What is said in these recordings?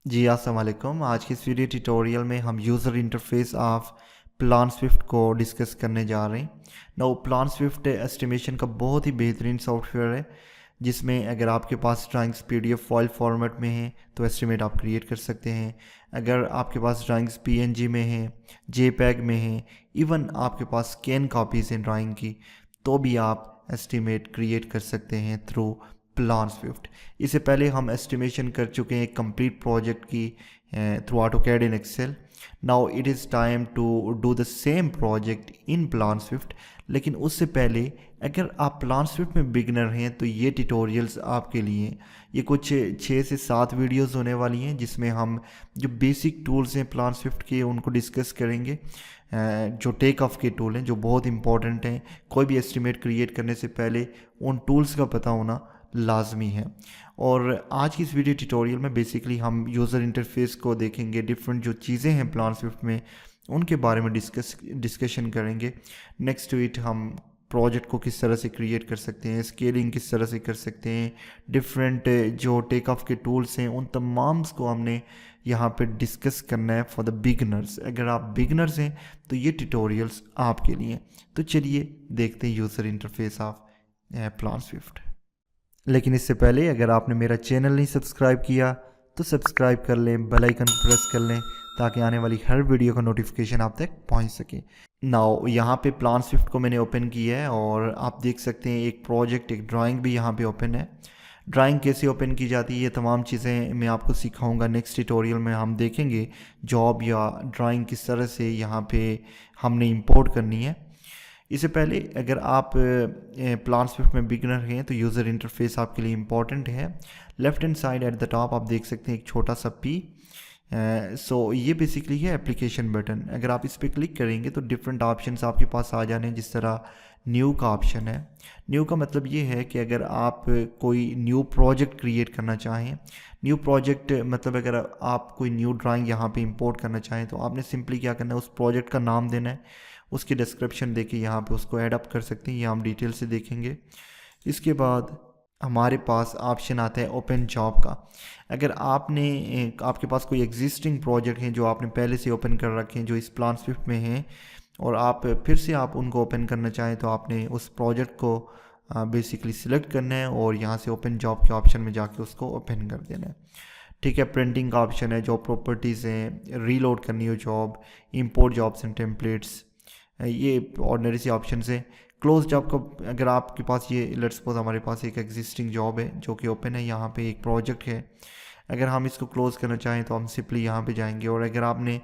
जी अस्सलाम वालेकुम। आज की इस वीडियो ट्यूटोरियल में हम user interface of plan Swift को डिस्कस करने जा रहे हैं। नो प्लान स्विफ्ट एस्टिमेशन का बहुत ही बेहतरीन सॉफ्टवेयर है जिसमें अगर आपके पास ड्राइंग्स पीडीएफ फाइल फॉर्मेट में हैं तो एस्टिमेट आप क्रिएट कर सकते हैं। अगर आपके पास ड्राइंग्स पीएनजी में हैं, जेपैग में हैं, इवन आपके पास स्कैन कॉपीज़ हैं ड्राइंग की, तो भी आप एस्टिमेट क्रिएट कर सकते हैं थ्रू प्लान स्विफ्ट। इससे पहले हम एस्टिमेशन कर चुके हैं कंप्लीट प्रोजेक्ट की through AutoCAD in Excel. Now it is time to do the same project in Plan Swift. लेकिन उससे पहले अगर आप प्लान स्विफ्ट में बिगनर हैं तो ये ट्यूटोरियल्स आपके लिए। ये कुछ 6 से 7 वीडियोस होने वाली हैं जिसमें हम जो बेसिक टूल्स हैं प्लान स्विफ्ट के उनको डिस्कस करेंगे। जो टेक ऑफ के टूल हैं जो बहुत इंपॉर्टेंट हैं, कोई भी एस्टिमेट क्रिएट करने से पहले उन टूल्स का पता होना लाजमी है। और आज की इस वीडियो ट्यूटोरियल में बेसिकली हम यूज़र इंटरफेस को देखेंगे, डिफरेंट जो चीज़ें हैं प्लान स्विफ्ट में उनके बारे में डिस्कशन करेंगे। नेक्स्ट टू इट हम प्रोजेक्ट को किस तरह से क्रिएट कर सकते हैं, स्केलिंग किस तरह से कर सकते हैं, डिफरेंट जो टेक ऑफ के टूल्स हैं उन तमाम को हमने यहाँ पे डिस्कस करना है फॉर द बिगनर्स। अगर आप बिगनर्स हैं तो ये ट्यूटोरियल्स आपके लिए। तो चलिए देखते हैं user interface of plan Swift. लेकिन इससे पहले अगर आपने मेरा चैनल नहीं सब्सक्राइब किया तो सब्सक्राइब कर लें, बेल आइकन प्रेस कर लें ताकि आने वाली हर वीडियो का नोटिफिकेशन आप तक पहुंच सके। नाउ यहाँ पे प्लान स्विफ्ट को मैंने ओपन किया है और आप देख सकते हैं एक प्रोजेक्ट, एक ड्राइंग भी यहाँ पे ओपन है। ड्राइंग कैसे ओपन की जाती है ये तमाम चीज़ें मैं आपको सिखाऊंगा नेक्स्ट ट्यूटोरियल में। हम देखेंगे जॉब या ड्राइंग किस तरह से यहाँ पे हमने इंपोर्ट करनी है। इससे पहले अगर आप प्लान स्विफ्ट में बिगनर हैं तो यूज़र इंटरफेस आपके लिए इम्पॉर्टेंट है। Left hand side at the top आप देख सकते हैं एक छोटा सा पी। सो ये बेसिकली है एप्लीकेशन बटन। अगर आप इस पर क्लिक करेंगे तो डिफरेंट ऑप्शंस आपके पास आ जाने, जिस तरह न्यू का ऑप्शन है। न्यू का मतलब ये है कि अगर आप कोई न्यू प्रोजेक्ट क्रिएट करना चाहें, न्यू प्रोजेक्ट मतलब अगर आप कोई न्यू ड्राइंग यहाँ पे इंपोर्ट करना चाहें तो आपने सिंपली क्या करना है, उस प्रोजेक्ट का नाम देना है, उसकी डिस्क्रिप्शन देके यहाँ पे उसको ऐड अप कर सकते हैं। ये हम डिटेल से देखेंगे। इसके बाद हमारे पास ऑप्शन आता है ओपन जॉब का। अगर आपके पास कोई एग्जिस्टिंग प्रोजेक्ट हैं जो आपने पहले से ओपन कर रखे हैं जो इस प्लान स्विफ्ट में हैं और आप फिर से आप उनको ओपन करना चाहें तो आपने उस प्रोजेक्ट को बेसिकली सिलेक्ट करना है और यहाँ से ओपन जॉब के ऑप्शन में जाके उसको ओपन कर देना है। ठीक है, प्रिंटिंग का ऑप्शन है, जॉब प्रॉपर्टीज़ हैं, रीलोड करनी हो job, import jobs and templates, ये ऑर्डिनरी से ऑप्शन है। क्लोज जॉब को अगर आपके पास ये लेट्स सपोज हमारे पास एक एग्जिस्टिंग जॉब है जो कि ओपन है, यहाँ पे एक प्रोजेक्ट है, अगर हम इसको क्लोज करना चाहें तो हम सिंपली यहाँ पे जाएंगे। और अगर आपने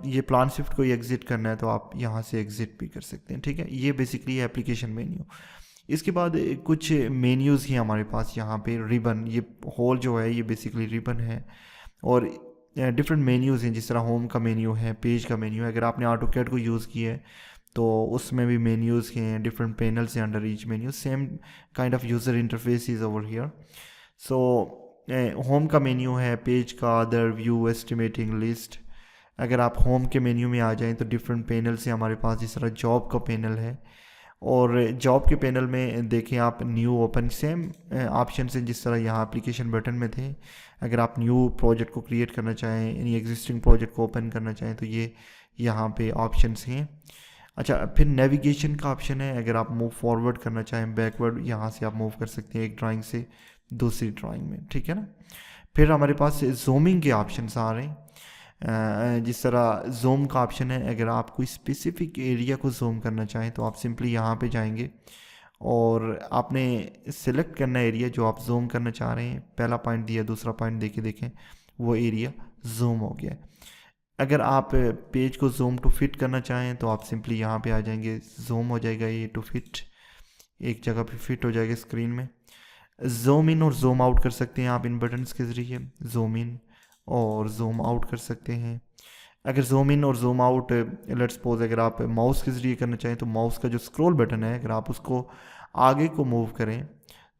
ये प्लान स्विफ्ट को एग्जिट करना है तो आप यहाँ से एग्जिट भी कर सकते हैं। ठीक है, ये बेसिकली एप्लीकेशन मेन्यू। इसके बाद कुछ मेन्यूज़ हैं हमारे पास यहाँ पे। रिबन, ये होल जो है ये बेसिकली रिबन है और डिफरेंट मेन्यूज़ हैं, जिस तरह होम का मेन्यू है, पेज का मेन्यू है। अगर आपने AutoCAD को यूज़ किया है तो उसमें भी मेन्यूज़ हैं, डिफरेंट पैनल्स हैं under each menu. Same kind of user interface is over here. So home का मेन्यू है, पेज का, अदर, व्यू, एस्टिमेटिंग, लिस्ट। अगर आप होम के मेन्यू में आ जाएं तो डिफरेंट पैनल्स हैं हमारे पास, जिस तरह जॉब का पैनल है। और जॉब के पैनल में देखें आप न्यू ओपन, सेम ऑप्शन हैं जिस तरह यहाँ एप्लीकेशन बटन में थे। अगर आप न्यू प्रोजेक्ट को क्रिएट करना चाहें, यानी एग्जिस्टिंग प्रोजेक्ट को ओपन करना चाहें तो ये यहाँ पे ऑप्शंस हैं। अच्छा, फिर नेविगेशन का ऑप्शन है। अगर आप मूव फॉरवर्ड करना चाहें, बैकवर्ड, यहाँ से आप मूव कर सकते हैं एक ड्राइंग से दूसरी ड्राइंग में। ठीक है ना। फिर हमारे पास जूमिंग के ऑप्शंस आ रहे हैं। जिस तरह जूम का ऑप्शन है, अगर आप कोई स्पेसिफिक एरिया को जूम करना चाहें तो आप सिंपली यहाँ पे जाएंगे और आपने सिलेक्ट करना एरिया जो आप जूम करना चाह रहे हैं। पहला पॉइंट दिया, दूसरा पॉइंट देके देखें वो एरिया जूम हो गया। अगर आप पेज को जूम टू फिट करना चाहें तो आप सिंपली यहाँ पे आ जाएंगे, जूम हो जाएगा ये टू फिट, एक जगह पे फिट हो जाएगा स्क्रीन में। जूम इन और जूम आउट कर सकते हैं आप इन बटन्स के ज़रिए, जूम इन और जूम आउट कर सकते हैं। अगर जूम इन और जूम आउट लेट्स सपोज अगर आप माउस के ज़रिए करना चाहें तो माउस का जो स्क्रॉल बटन है अगर आप उसको आगे को मूव करें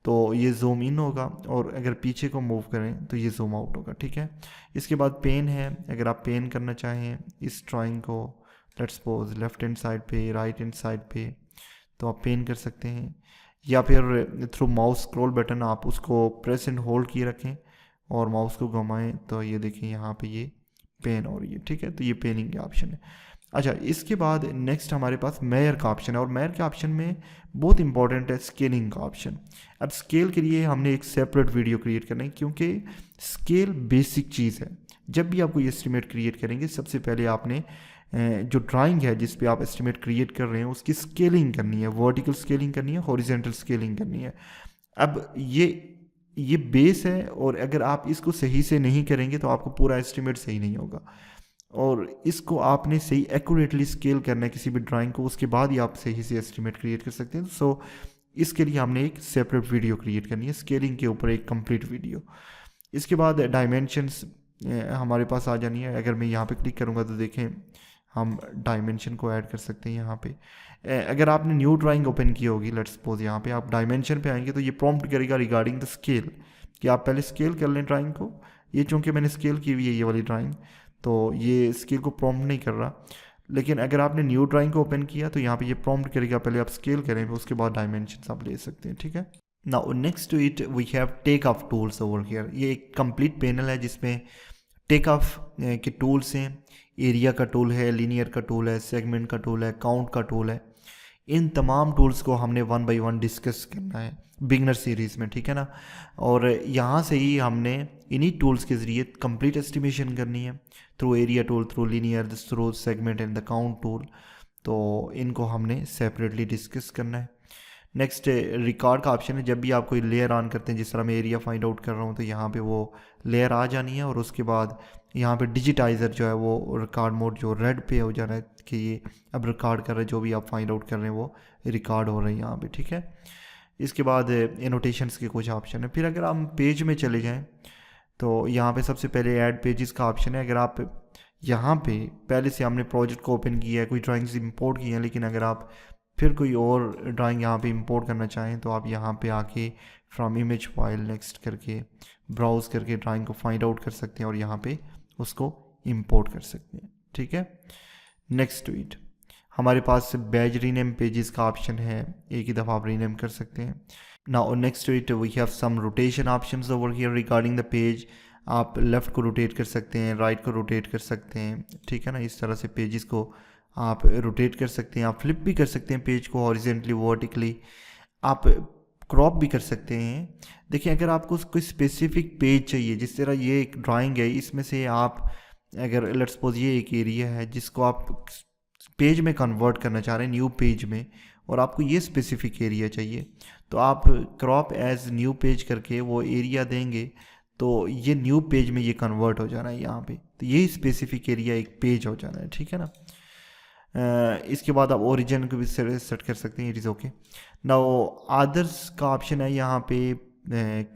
तो ये जूम इन होगा और अगर पीछे को मूव करें तो ये जूम आउट होगा। ठीक है, इसके बाद पेन है। अगर आप पेन करना चाहें इस ड्राइंग को let's suppose left hand side पे, राइट हैंड साइड पे, तो आप पेन कर सकते हैं। या फिर थ्रू माउस स्क्रॉल बटन आप उसको प्रेस एंड होल्ड किए रखें और माउस को घुमाएं तो ये देखिए यहाँ पे ये पेन हो रही है, ठीक है। तो ये पेनिंग का ऑप्शन है। अच्छा, इसके बाद नेक्स्ट हमारे पास मेयर का ऑप्शन है, और मेयर के ऑप्शन में बहुत इंपॉर्टेंट है स्केलिंग का ऑप्शन। अब स्केल के लिए हमने एक सेपरेट वीडियो क्रिएट करना है, क्योंकि स्केल बेसिक चीज़ है। जब भी आप कोई एस्टिमेट क्रिएट करेंगे, सबसे पहले आपने जो ड्राइंग है जिस पे आप एस्टिमेट क्रिएट कर रहे हैं उसकी स्केलिंग करनी है, वर्टिकल स्केलिंग करनी है, हॉरिजेंटल स्केलिंग करनी है। अब ये बेस है, और अगर आप इसको सही से नहीं करेंगे तो आपको पूरा एस्टिमेट सही नहीं होगा। और इसको आपने सही एक्यूरेटली स्केल करना है किसी भी ड्राइंग को, उसके बाद ही आप सही से एस्टिमेट क्रिएट कर सकते हैं। सो इसके लिए हमने एक सेपरेट वीडियो क्रिएट करनी है, स्केलिंग के ऊपर एक कंप्लीट वीडियो। इसके बाद डायमेंशंस हमारे पास आ जानी है। अगर मैं यहाँ पे क्लिक करूँगा तो देखें हम डायमेंशन को ऐड कर सकते हैं यहाँ पे। अगर आपने न्यू ड्राइंग ओपन की होगी, लेट्स सपोज यहाँ पे आप डायमेंशन पे आएंगे तो ये प्रॉम्प्ट करेगा रिगार्डिंग द स्केल, कि आप पहले स्केल कर लें ड्राइंग को। ये चूँकि मैंने स्केल की हुई है ये वाली ड्राइंग, तो ये स्केल को प्रॉम्प्ट नहीं कर रहा। लेकिन अगर आपने न्यू ड्राइंग को ओपन किया तो यहाँ पे ये प्रॉम्प्ट करेगा, पहले आप स्केल करें, उसके बाद डायमेंशन आप ले सकते हैं, ठीक है। Now next to it we have take off tools over here. ये एक कंप्लीट पैनल है जिसमें टेक ऑफ के टूल्स हैं। एरिया का टूल है, लीनियर का टूल है, सेगमेंट का टूल है, काउंट का टूल है। इन तमाम टूल्स को हमने 1 बाय 1 डिस्कस करना है बिगनर सीरीज़ में, ठीक है ना। और यहाँ से ही हमने इन्हीं टूल्स के ज़रिए कंप्लीट एस्टिमेशन करनी है, through area tool, through linear, through segment and the count tool. तो इनको हमने सेपरेटली डिस्कस करना है। नेक्स्ट रिकॉर्ड का ऑप्शन है। जब भी आप कोई लेयर ऑन करते हैं, जिस तरह मैं एरिया फाइंड आउट कर रहा हूँ, तो यहाँ पे वो लेयर आ जानी है, और उसके बाद यहाँ पे डिजिटाइज़र जो है वो रिकॉर्ड मोड जो रेड पे हो जाना है कि ये अब रिकॉर्ड कर रहे हैं, जो भी आप फाइंड आउट कर रहे हैं वो रिकॉर्ड हो रहे हैं यहाँ पे, ठीक है। इसके बाद एनोटेशंस के कुछ ऑप्शन है। फिर अगर हम पेज में चले जाएँ तो यहाँ पे सबसे पहले ऐड पेजेस का ऑप्शन है। अगर आप यहाँ पे पहले से हमने प्रोजेक्ट को ओपन किया है, कोई ड्राइंग्स इंपोर्ट की हैं, लेकिन अगर आप फिर कोई और ड्राइंग यहाँ पे इंपोर्ट करना चाहें तो आप यहाँ पे आके फ्रॉम इमेज फाइल नेक्स्ट करके ब्राउज़ करके ड्राइंग को फाइंड आउट कर सकते हैं और यहाँ पे उसको इंपोर्ट कर सकते हैं, ठीक है। नेक्स्ट टू इट हमारे पास बैज रीनेम पेजेस का ऑप्शन है, एक ही दफ़ा आप रीनेम कर सकते हैं। Now next to it we have some rotation options over here regarding the page. आप लेफ़्ट को रोटेट कर सकते हैं, राइट को रोटेट कर सकते हैं, ठीक है ना। इस तरह से पेजेस को आप रोटेट कर सकते हैं, आप फ्लिप भी कर सकते हैं पेज को हॉरिजेंटली, वर्टिकली, आप क्रॉप भी कर सकते हैं। देखिए, अगर आपको कोई स्पेसिफिक पेज चाहिए, जिस तरह ये एक ड्राइंग है, इसमें से आप अगर लेट्स सपोज ये एक एरिया है जिसको आप पेज में कन्वर्ट करना चाह रहे हैं, न्यू पेज में, और आपको ये स्पेसिफिक एरिया चाहिए, तो आप क्रॉप एज न्यू पेज करके वो एरिया देंगे तो ये न्यू पेज में ये कन्वर्ट हो जाना है यहाँ पे, तो यही स्पेसिफिक एरिया एक पेज हो जाना है, ठीक है ना। इसके बाद आप ओरिजिन को भी सेट कर सकते हैं, it is okay. Now others का ऑप्शन है यहाँ पे,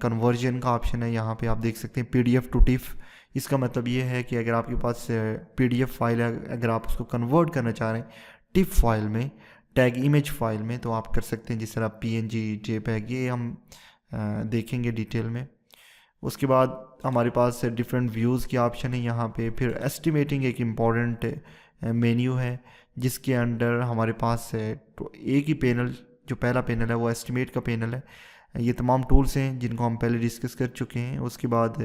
कन्वर्जन का ऑप्शन है यहाँ पे, आप देख सकते हैं PDF टू टिफ। इसका मतलब ये है कि अगर आपके पास PDF फाइल है, अगर आप उसको कन्वर्ट करना चाह रहे हैं टिफ फाइल में, टैग इमेज फाइल में, तो आप कर सकते हैं, जिस तरह PNG, JPEG, ये हम देखेंगे डिटेल में। उसके बाद हमारे पास डिफरेंट व्यूज़ के ऑप्शन है यहाँ पे। फिर एस्टिमेटिंग एक इम्पॉर्टेंट मेन्यू है जिसके अंडर हमारे पास एक ही पैनल, जो पहला पैनल है वो एस्टिमेट का पैनल है। ये तमाम टूल्स हैं जिनको हम पहले डिस्कस कर चुके हैं। उसके बाद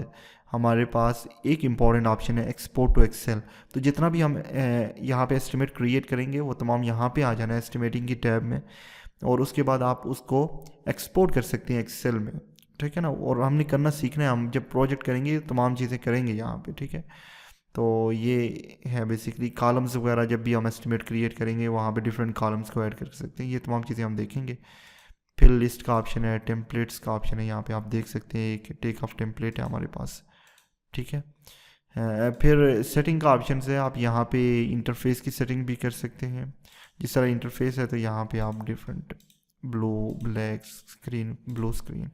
हमारे पास एक इम्पॉर्टेंट ऑप्शन है एक्सपोर्ट टू एक्सेल। तो जितना भी हम यहाँ पे एस्टिमेट क्रिएट करेंगे वो तमाम यहाँ पे आ जाना है एस्टिमेटिंग की टैब में, और उसके बाद आप उसको एक्सपोर्ट कर सकते हैं एक्सेल में, ठीक है ना। और हमने करना सीखना है, हम जब प्रोजेक्ट करेंगे तमाम चीज़ें करेंगे यहाँ पे, ठीक है। तो ये है बेसिकली कॉलम्स वगैरह, जब भी हम एस्टिमेट क्रिएट करेंगे वहाँ पे डिफरेंट कॉलम्स को ऐड कर सकते हैं, ये तमाम चीज़ें हम देखेंगे। फिर लिस्ट का ऑप्शन है, टेम्पलेट्स का ऑप्शन है, यहाँ पे आप देख सकते हैं एक टेक ऑफ टेम्पलेट है हमारे पास, ठीक है। फिर सेटिंग का ऑप्शन है, आप यहाँ पे इंटरफेस की सेटिंग भी कर सकते हैं। जिस तरह इंटरफेस है तो यहाँ पे आप different blue, black screen, blue screen,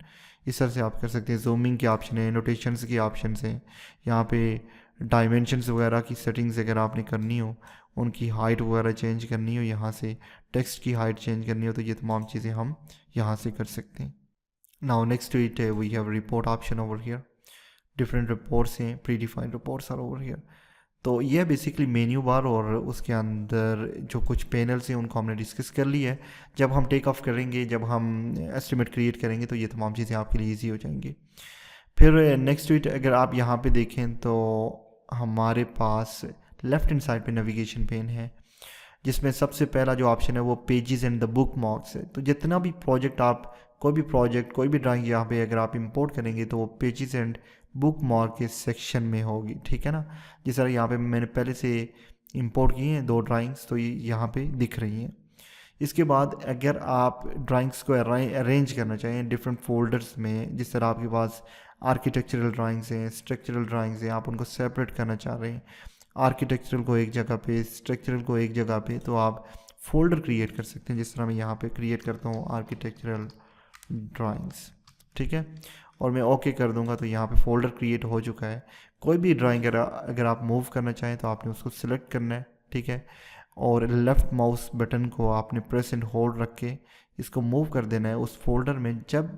इस तरह से आप कर सकते हैं। जूमिंग के ऑप्शन है, नोटेशंस के ऑप्शन हैं, यहाँ पे डायमेंशंस वगैरह की सेटिंग्स अगर आपने करनी हो, उनकी हाइट वगैरह चेंज करनी हो, यहाँ से टेक्स्ट की हाइट चेंज करनी हो, तो ये तमाम चीज़ें हम यहाँ से कर सकते हैं। Now next to it we have report option over here. Different reports हैं, predefined reports are over here. तो ये बेसिकली मेन्यू बार, और उसके अंदर जो कुछ पैनल्स हैं उनको हमने डिस्कस कर लिया है। जब हम टेक ऑफ करेंगे, जब हम एस्टिमेट क्रिएट करेंगे, तो ये तमाम चीज़ें आपके लिए ईजी हो जाएंगी। फिर नेक्स्ट ट्वीट अगर आप यहाँ पे देखें तो हमारे पास लेफ्ट हैंड साइड पे नेविगेशन पेन है, जिसमें सबसे पहला जो ऑप्शन है वो pages and the book marks है। तो जितना भी प्रोजेक्ट आप कोई भी ड्राइंग यहाँ पे अगर आप इंपोर्ट करेंगे तो वो पेजेस एंड बुक मार्क के सेक्शन में होगी, ठीक है ना। जिस तरह यहाँ पे मैंने पहले से इंपोर्ट किए हैं 2 ड्राइंग्स, तो ये यहाँ पे दिख रही हैं। इसके बाद अगर आप ड्राइंग्स को अरेंज करना चाहें डिफरेंट फोल्डर्स में, जिस तरह आपके पास आर्किटेक्चरल ड्राइंग्स हैं, स्ट्रक्चरल ड्राइंग्स हैं, आप उनको सेपरेट करना चाह रहे हैं, आर्किटेक्चरल को एक जगह पे, स्ट्रक्चरल को एक जगह पे, तो आप फोल्डर क्रिएट कर सकते हैं। जिस तरह मैं यहाँ पे क्रिएट करता हूँ आर्किटेक्चरल ड्राइंग्स, ठीक है, और मैं ओके कर दूंगा तो यहाँ पे फोल्डर क्रिएट हो चुका है। कोई भी ड्राइंग अगर आप मूव करना चाहें तो आपने उसको सिलेक्ट करना है, ठीक है, और लेफ़्ट माउस बटन को आपने प्रेस एंड होल्ड रख के इसको मूव कर देना है उस फोल्डर में। जब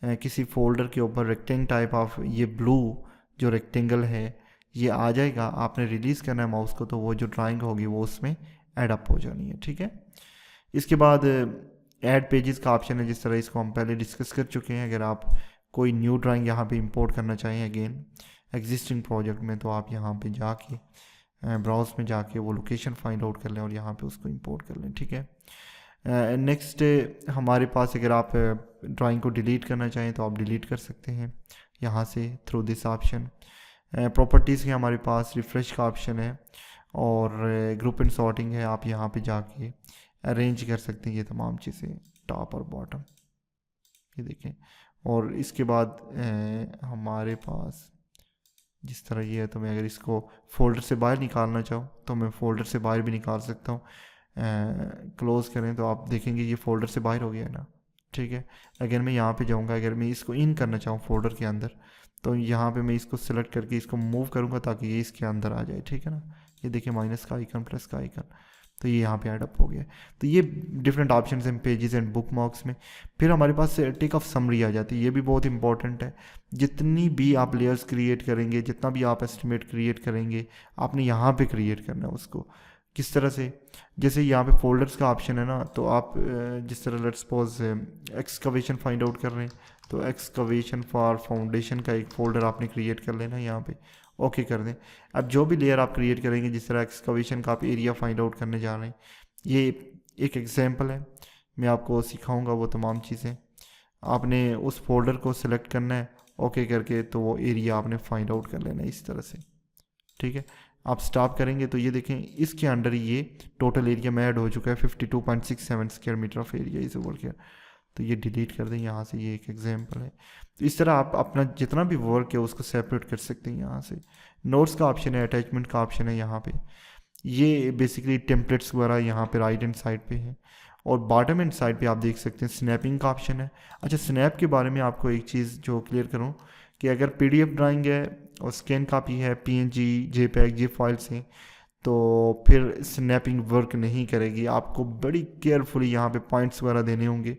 किसी फोल्डर के ऊपर रेक्टेंगल टाइप ऑफ ये ब्लू जो रेक्टेंगल है ये आ जाएगा, आपने रिलीज़ करना है माउस को, तो वो जो ड्राइंग होगी वो उसमें ऐड अप हो जानी है, ठीक है। इसके बाद ऐड पेजेस का ऑप्शन है, जिस तरह इसको हम पहले डिस्कस कर चुके हैं। अगर आप कोई न्यू ड्राइंग यहाँ पे इंपोर्ट करना चाहें अगेन एग्जिस्टिंग प्रोजेक्ट में, तो आप यहाँ पे जाके ब्राउज में जाके वो लोकेशन फाइंड आउट कर लें और यहाँ पे उसको इंपोर्ट कर लें, ठीक है। नेक्स्ट हमारे पास अगर आप ड्राइंग को डिलीट करना चाहें तो आप डिलीट कर सकते हैं यहाँ से थ्रू दिस ऑप्शन। प्रॉपर्टीज़ के हमारे पास रिफ़्रेश का ऑप्शन है और ग्रुप एंड सॉर्टिंग है, आप यहाँ पे जाके अरेंज कर सकते हैं ये तमाम चीज़ें टॉप और बॉटम, ये देखें। और इसके बाद हमारे पास जिस तरह ये है, तो मैं अगर इसको फोल्डर से बाहर निकालना चाहूँ तो मैं फ़ोल्डर से बाहर भी निकाल सकता हूँ। क्लोज़ करें तो आप देखेंगे ये फ़ोल्डर से बाहर हो गया है ना, ठीक है। अगर मैं यहाँ पे जाऊँगा, अगर मैं इसको इन करना चाहूँ फोल्डर के अंदर, तो यहाँ पे मैं इसको सिलेक्ट करके इसको मूव करूँगा ताकि ये इसके अंदर आ जाए, ठीक है ना। ये देखिए माइनस का आइकन, प्लस का आइकन, तो ये यहाँ पे ऐड अप हो गया। तो ये डिफरेंट ऑप्शंस हैं पेजेस एंड बुक मार्क्स में। फिर हमारे पास टेक ऑफ समरी आ जाती है, ये भी बहुत इंपॉर्टेंट है। जितनी भी आप लेयर्स क्रिएट करेंगे, जितना भी आप एस्टिमेट क्रिएट करेंगे, आपने यहाँ पे क्रिएट करना है उसको। किस तरह से, जैसे यहाँ पे फोल्डर्स का ऑप्शन है ना, तो आप जिस तरह let's suppose excavation find out कर रहे हैं, तो एक्सकवेशन फॉर फाउंडेशन का एक फ़ोल्डर आपने क्रिएट कर लेना यहाँ पे, ओके कर दें। अब जो भी लेयर आप क्रिएट करेंगे, जिस तरह एक्सकवेशन का आप एरिया फाइंड आउट करने जा रहे हैं, ये एक एग्जांपल है, मैं आपको सिखाऊंगा वो तमाम चीज़ें। आपने उस फोल्डर को सिलेक्ट करना है ओके करके, तो वो एरिया आपने फाइंड आउट कर लेना है इस तरह से, ठीक है। आप स्टॉप करेंगे तो ये देखें इसके अंडर ये टोटल एरिया में ऐड हो चुका है 52.67 square metre of area is over किया। तो ये डिलीट कर दें यहाँ से, ये एक एग्जांपल है। तो इस तरह आप अपना जितना भी वर्क है उसको सेपरेट कर सकते हैं यहाँ से। नोट्स का ऑप्शन है, अटैचमेंट का ऑप्शन है यहाँ पे, ये बेसिकली टेम्पलेट्स वगैरह यहाँ पे राइट हैंड साइड पे है। और बॉटम हैंड साइड पे आप देख सकते हैं स्नैपिंग का ऑप्शन है। अच्छा, स्नैप के बारे में आपको एक चीज़ जो क्लियर करूँ कि अगर पीडीएफ ड्राइंग है और स्कैन कापी है, पीएनजी, जेपीईजी, जे फाइल्स हैं, तो फिर स्नैपिंग वर्क नहीं करेगी। आपको बड़ी केयरफुली यहाँ पे पॉइंट्स वगैरह देने होंगे।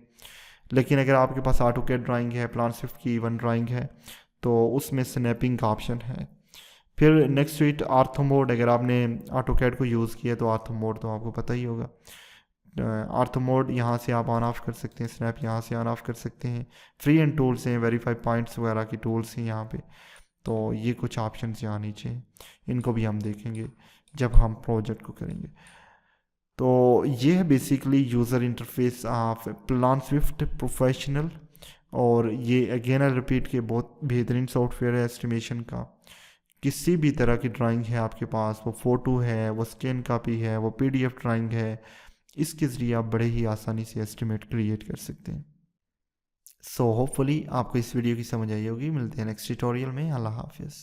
लेकिन अगर आपके पास ऑटोकैड ड्राइंग है, प्लान स्विफ्ट की वन ड्राइंग है, तो उसमें स्नैपिंग का ऑप्शन है। फिर नेक्स्ट स्वीट आर्थो मोड, अगर आपने ऑटोकैड को यूज़ किया तो आर्थो मोड तो आपको पता ही होगा। आर्थो मोड यहाँ से आप ऑन ऑफ कर सकते हैं, स्नैप यहाँ से ऑन ऑफ कर सकते हैं। फ्री एंड टूल्स हैं, वेरीफाई पॉइंट्स वगैरह की टूल्स हैं यहाँ पे। तो ये कुछ ऑप्शंस यहाँ नीचे हैं, इनको भी हम देखेंगे जब हम प्रोजेक्ट को करेंगे। तो ये है basically user interface of plan Swift professional. और ये अगेन आई रिपीट के बहुत बेहतरीन सॉफ्टवेयर है एस्टिमेशन का। किसी भी तरह की ड्राइंग है आपके पास, वो फ़ोटो है, वो स्कैन कापी है, वो पीडीएफ ड्राइंग है, इसके ज़रिए आप बड़े ही आसानी से एस्टिमेट क्रिएट कर सकते हैं। सो होपफुली आपको इस वीडियो की समझ आई होगी। मिलते हैं नेक्स्ट ट्यूटोरियल में। अल्लाह हाफिज़।